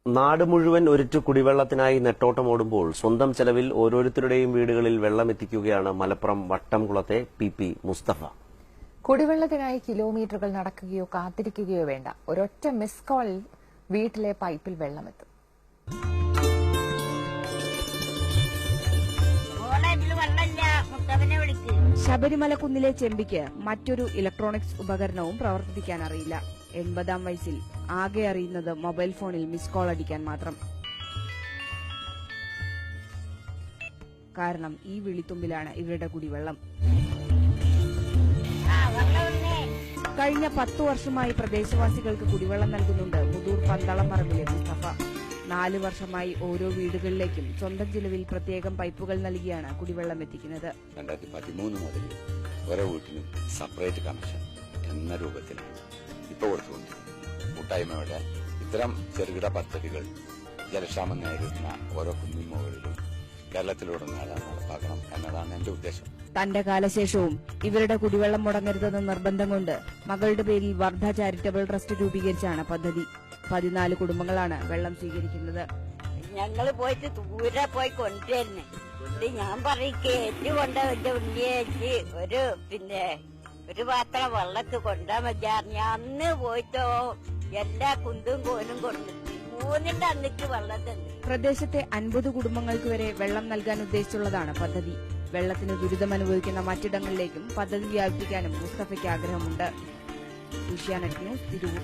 നാട് മുഴുവൻ ഒരിറ്റു കുടിവെള്ളത്തിനായി നെട്ടോട്ടമോടുമ്പോൾ സ്വന്തം ചെലവിൽ ഓരോരുത്തരുടെയും വീടുകളിൽ വെള്ളമെത്തിക്കുകയാണ് മലപ്പുറം വട്ടംകുളത്തെ പി മുസ്തഫ. കുടിവെള്ളത്തിനായി കിലോമീറ്ററുകൾ നടക്കുകയോ കാത്തിരിക്കുകയോ വേണ്ട. ഒരൊറ്റ മിസ് കോളിൽ വീട്ടിലെ പൈപ്പിൽ വെള്ളമെത്തും. ശബരിമല കുന്നിലെ ചെമ്പിക്ക് മറ്റൊരു ഇലക്ട്രോണിക്സ് ഉപകരണവും പ്രവർത്തിക്കാൻ അറിയില്ല. 80-ാം വയസ്സിൽ ആകെ അറിയുന്നത് മൊബൈൽ ഫോണിൽ മിസ് കോൾ അടിക്കാൻ മാത്രം. കാരണം ഈ വിളിത്തുമ്പിലാണ് ഇവരുടെ കുടിവെള്ളം. കഴിഞ്ഞ 10 വർഷമായി പ്രദേശവാസികൾക്ക് കുടിവെള്ളം നൽകുന്നുണ്ട് മുതൂർ പന്തളം പറമ്പിലെ മുസ്തഫ. 4 വർഷമായി ഓരോ വീടുകളിലേക്കും സ്വന്തം ചിലവിൽ പ്രത്യേകം പൈപ്പുകൾ നൽകിയാണ് കുടിവെള്ളം എത്തിക്കുന്നത്. 2013 മുതൽ ഓരോ വീട്ടിലും സെപ്പറേറ്റ് കണക്ഷൻ എന്ന രൂപത്തിലാണ് ഇപ്പോൾ കൊടുത്തുകൊണ്ട് കൂട്ടായ്മയുടെ ഇത്തരം ചെറുകിട പദ്ധതികൾ ജലക്ഷാമം നേരിടുന്ന ഓരോ കുന്നിൻ മുകളിലും കേരളത്തിലുടനീളം നടപ്പാക്കണം എന്നതാണ് എന്റെ ഉദ്ദേശം. തന്റെ കാലശേഷവും ഇവരുടെ കുടിവെള്ളം മുടങ്ങരുതെന്ന നിർബന്ധം കൊണ്ട് മകളുടെ പേരിൽ വർദ്ധ ചാരിറ്റബിൾ ട്രസ്റ്റ് രൂപീകരിച്ചാണ് പദ്ധതി. 14 കുടുംബങ്ങളാണ് വെള്ളം സ്വീകരിക്കുന്നത്. ഞങ്ങൾ പോയിട്ട് ദൂരെ പോയി കൊണ്ടുവരുന്നേ. ഞാൻ പറയിക്കേ കൊണ്ട് എന്റെ ഉണ്ണിയേച്ചി ഒരു പാത്രം വെള്ളത്ത് കൊണ്ടാ മതിയായിരുന്നു. അന്ന് പോയിട്ടോ എല്ലാ കുന്തും കോലും കൊണ്ട് 3ന്റെ അന്നിക്ക് വെള്ളം തന്നെ. പ്രദേശത്തെ 50 കുടുംബങ്ങൾക്ക് വരെ വെള്ളം നൽകാൻ ഉദ്ദേശിച്ചുള്ളതാണ് പദ്ധതി. വെള്ളത്തിന് ദുരിതമനുഭവിക്കുന്ന മറ്റിടങ്ങളിലേക്കും പദ്ധതി വ്യാപിപ്പിക്കാനും മുസ്തഫയ്ക്ക് ആഗ്രഹമുണ്ട്. ഏഷ്യാനെറ്റ് ന്യൂസ്, തിരൂർ.